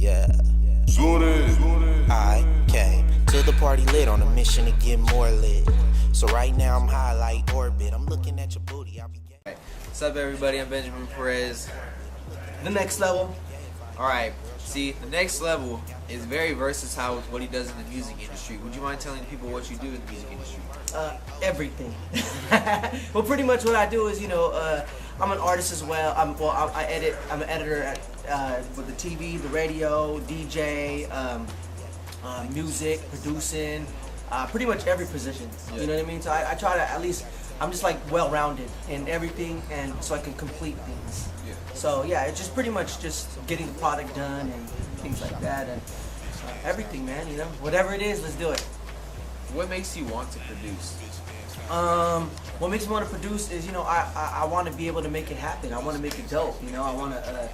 Yeah. I came to the party lit on a mission to get more lit. So right now I'm high like orbit. I'm looking at your booty. I'll be Right. What's up, everybody? I'm Benjamin Perez. The next level. Alright, see, the next level is very versatile with what he does in the music industry. Would you mind telling people what you do in the music industry? Everything. Well, pretty much what I do is, I'm an artist as well. I edit. I'm an editor at for the TV, the radio, DJ, music, producing, pretty much every position. Yeah. You know what I mean? So I try to at least. I'm just like well-rounded in everything, and so I can complete things. Yeah. So yeah, it's just pretty much just getting the product done and things like that, and everything, man. Whatever it is, let's do it. What makes you want to produce? What makes me want to produce is, I want to be able to make it happen. I want to make it dope. I want to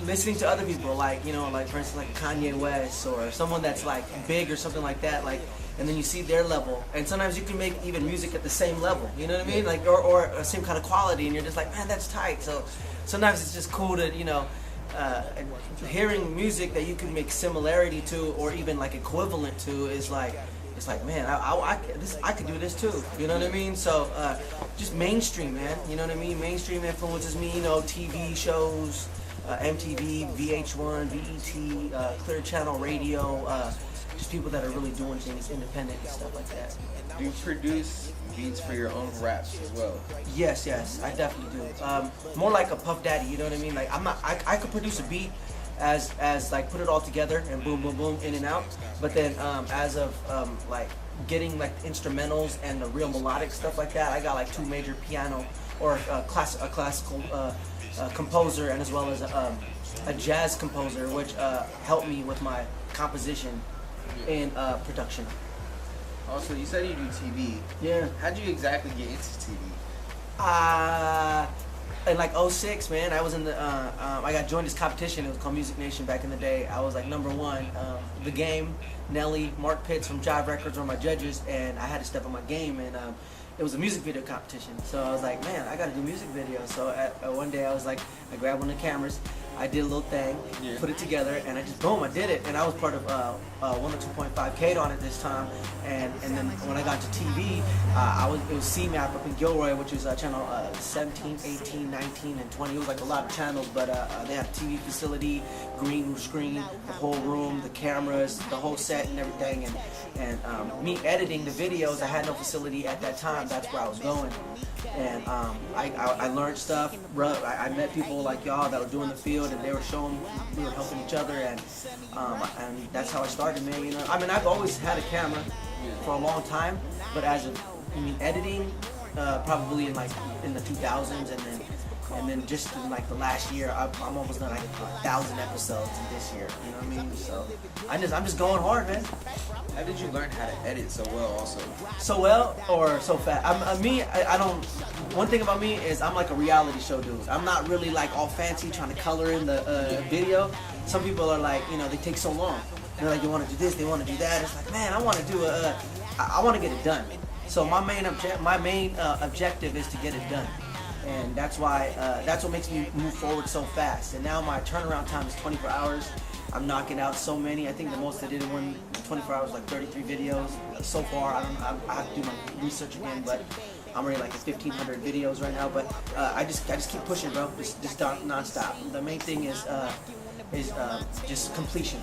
listening to other people, like for instance, like Kanye West or someone that's like big or something like that, and then you see their level, and sometimes you can make even music at the same level. You know what I mean? Like or same kind of quality, and you're just like, man, that's tight. So sometimes it's just cool to hearing music that you can make similarity to or even like equivalent to is like, it's like, man, I could do this too. You know what I mean? So just mainstream, man. You know what I mean? Mainstream influences me. TV shows, MTV, VH1, BET, Clear Channel Radio. Just people that are really doing things independent and stuff like that. Do you produce beats for your own raps as well? Yes, I definitely do. More like a Puff Daddy, you know what I mean? Like I could produce a beat as like put it all together and boom, boom, boom, in and out. But then as of like getting like instrumentals and the real melodic stuff like that, I got like two major piano or a classical composer, and as well as a jazz composer, which helped me with my composition and production. Also, you said you do TV. Yeah. How'd you exactly get into TV? In like 06, man, I was in the, I got joined this competition. It was called Music Nation back in the day. I was like #1. The Game, Nelly, Mark Pitts from Jive Records were my judges, and I had to step up my game, and it was a music video competition. So I was like, man, I got to do music videos. So one day I was like, I grabbed one of the cameras, I did a little thing, put it together, and I just, boom, I did it. And I was part of 102.5 Kate on it this time. And then when I got to TV, it was CMAP up in Gilroy, which is channel 17, 18, 19, and 20. It was like a lot of channels, but they had a TV facility, green screen, the whole room, the cameras, the whole set and everything. And me editing the videos, I had no facility at that time. That's where I was going. And I learned stuff. I met people like y'all that were doing the field, and they were showing, we were helping each other, and that's how I started, man. I mean, I've always had a camera for a long time, but editing, probably in the 2000s, and then just in like the last year, I'm almost done like 1,000 episodes in this year. You know what I mean? So I'm just going hard, man. How did you learn how to edit so well also? So well or so fast? I don't. One thing about me is I'm like a reality show dude. I'm not really like all fancy trying to color in the video. Some people are like, they take so long. They're like, they want to do this, they want to do that. It's like, man, I want to do I want to get it done. So my main objective is to get it done. And that's why, that's what makes me move forward so fast. And now my turnaround time is 24 hours. I'm knocking out so many. I think the most I did in 24 hours, like 33 videos so far. I have to do my research again, but I'm already like at 1,500 videos right now. But I just keep pushing, bro. Just nonstop. The main thing is just completion.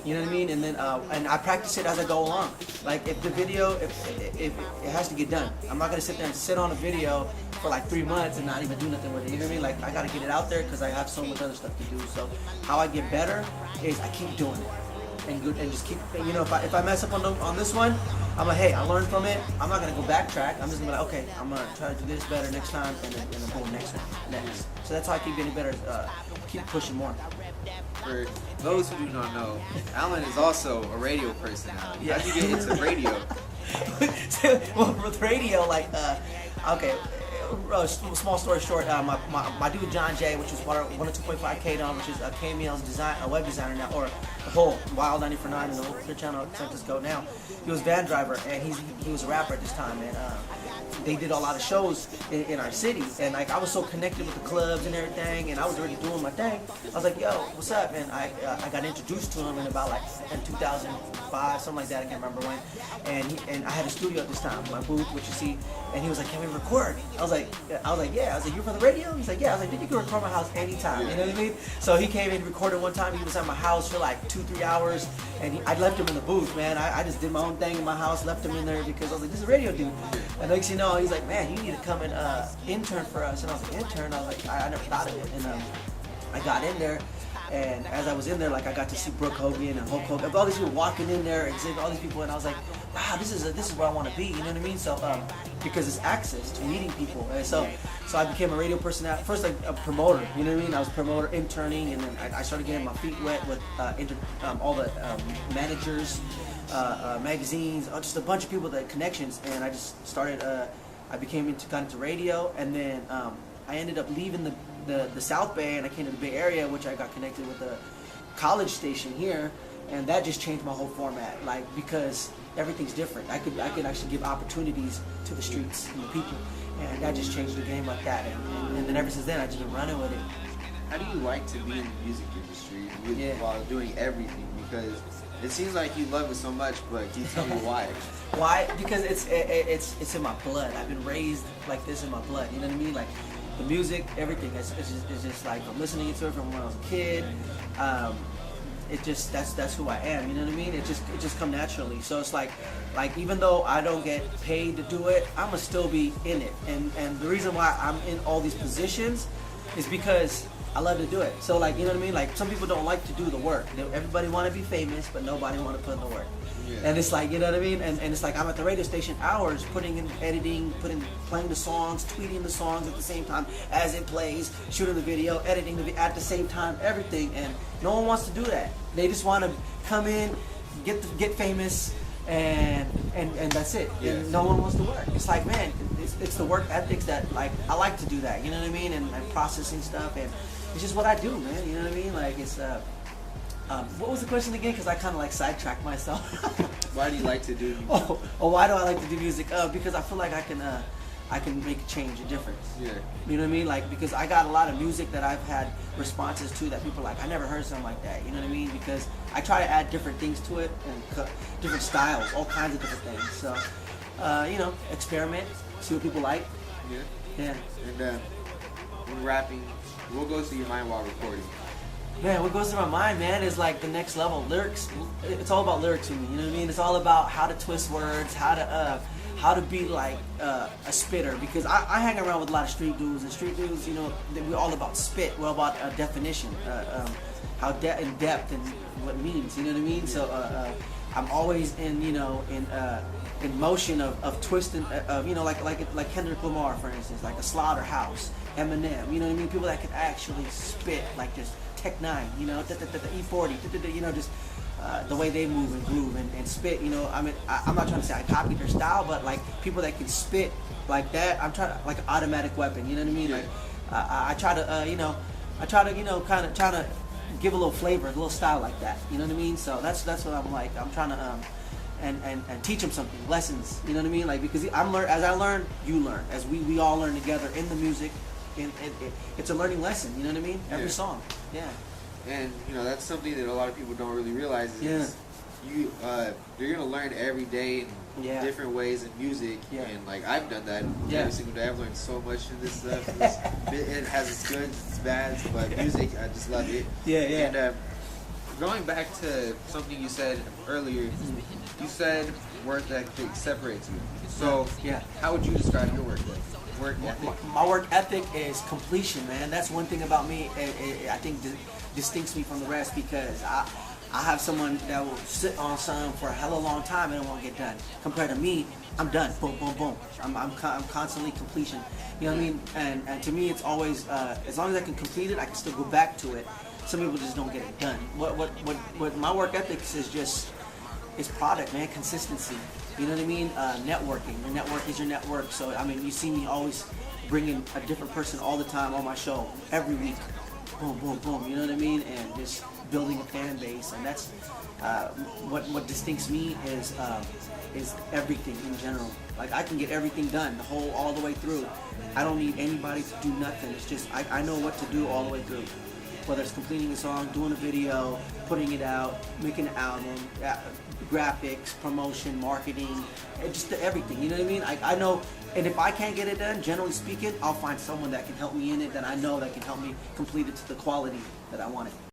You know what I mean? And then and I practice it as I go along. Like if the video, if it has to get done, I'm not gonna sit there and sit on a video for like 3 months and not even do nothing with it. You know what I mean? Like I gotta get it out there because I have so much other stuff to do. So how I get better is I keep doing it and just keep. If I mess up on this one, I'm like, hey, I learned from it. I'm not gonna go backtrack. I'm just gonna be like, okay, I'm gonna try to do this better next time, and then boom, next. So that's how I keep getting better. Keep pushing more. For those who do not know, Alan is also a radio personality. How'd you get into radio? Well, with radio, small story short, my dude John Jay, which was 102.5 K-Don, which is KML's a web designer now, or the whole Wild 94.9 and the whole Clear Channel San Francisco now. He was van driver, and he was a rapper at this time, and they did a lot of shows in our city, and like I was so connected with the clubs and everything, and I was already doing my thing. I was like, yo, what's up? And I got introduced to him in about like in 2005, something like that. I can't remember when. And I had a studio at this time, my booth, which you see. And he was like, can we record? I was like, yeah. I was like, you're for the radio? He's like, yeah. I was like, dude, you can record my house anytime. You know what I mean? So he came and recorded one time. He was at my house for like 2-3 hours, and I left him in the booth, man. I just did my own thing in my house, left him in there because I was like, this is a radio dude. And next you know, he's like, man, you need to come and intern for us. And I was like, intern? I was like, I never thought of it. And I got in there. And as I was in there, like I got to see Brooke Hogan and Hulk Hogan, all these people walking in there, exhibit all these people, and I was like, wow, this is where I want to be. You know what I mean? So because it's access to meeting people, and so I became a radio personality. First, like a promoter. You know what I mean? I was a promoter, interning, and then I started getting my feet wet with all the managers, magazines, just a bunch of people that connections, and I just started. I got into radio, and then I ended up leaving the South Bay, and I came to the Bay Area, which I got connected with the college station here, and that just changed my whole format. Like because everything's different. I could actually give opportunities to the streets and the people, and that just changed the game like that. And then ever since then, I just been running with it. How do you like to be in the music industry while doing everything? Because it seems like you love it so much, but can you tell me why? Why? Because it's in my blood. I've been raised like this in my blood. You know what I mean? Like the music, everything. It's just like I'm listening to it from when I was a kid. That's who I am. You know what I mean? It just come naturally. So it's like even though I don't get paid to do it, I'ma still be in it. And the reason why I'm in all these positions is because I love to do it. So like, you know what I mean? Like some people don't like to do the work. Everybody want to be famous, but nobody want to put in the work. Yeah. And it's like, you know what I mean? And it's like I'm at the radio station hours putting in editing, playing the songs, tweeting the songs at the same time as it plays, shooting the video, editing at the same time, everything. And no one wants to do that. They just want to come in, get famous, and that's it. Yeah. And no one wants to work. It's like, man, it's the work ethics that like I like to do that. You know what I mean? And processing stuff, and it's just what I do, man. You know what I mean? Like it's what was the question again? Because I kind of like sidetracked myself. Why do you like to do music? Why do I like to do music? Because I feel like I can make a change, a difference. Yeah. You know what I mean? Like because I got a lot of music that I've had responses to that people are like, I never heard something like that. You know what I mean? Because I try to add different things to it and different styles, all kinds of different things. So, experiment, see what people like. Yeah. Yeah. And when rapping, what goes through your mind while recording? Man, what goes through my mind, man, is like the next level. Lyrics, it's all about lyrics to me, you know what I mean? It's all about how to twist words, how to be like a spitter. Because I hang around with a lot of street dudes, and street dudes, you know, we're all about spit, we're all about definition, how in depth and what it means, you know what I mean? So I'm always in motion of twisting, like Kendrick Lamar, for instance, like a Slaughterhouse, Eminem, you know what I mean? People that can actually spit like this. Tech 9, you know, the E40, you know, just the way they move and groove and spit, you know. I mean, I'm not trying to say I copied their style, but like people that can spit like that, I'm trying to like an automatic weapon, you know what I mean? Like I try to, kind of trying to give a little flavor, a little style like that, you know what I mean? So that's what I'm like. I'm trying to and teach them something, lessons, you know what I mean? Like because as I learn, you learn, as we all learn together in the music. It's a learning lesson, you know what I mean? Every song, yeah. And you know that's something that a lot of people don't really realize is you're gonna learn every day in different ways in music, and like I've done that every single day. I've learned so much in this stuff. It has its good, its bad, but music, I just love it. Yeah. And going back to something you said earlier, you said work ethic separates you. So how would you describe your work ethic? My work ethic is completion, man. That's one thing about me. I think distincts me from the rest because I have someone that will sit on something for a hell of a long time and it won't get done. Compared to me, I'm done. Boom, boom, boom. I'm constantly completion. You know what I mean? And to me, it's always as long as I can complete it, I can still go back to it. Some people just don't get it done. What my work ethic is just is product, man. Consistency. You know what I mean? Networking. Your network is your network. So, I mean, you see me always bringing a different person all the time on my show, every week. Boom, boom, boom. You know what I mean? And just building a fan base, and that's what distincts me is everything in general. Like I can get everything done, all the way through. I don't need anybody to do nothing. It's just I know what to do all the way through. Whether it's completing a song, doing a video, putting it out, making an album, graphics, promotion, marketing, just everything. You know what I mean? I know, and if I can't get it done, generally speaking, I'll find someone that can help me in it that I know that can help me complete it to the quality that I want it.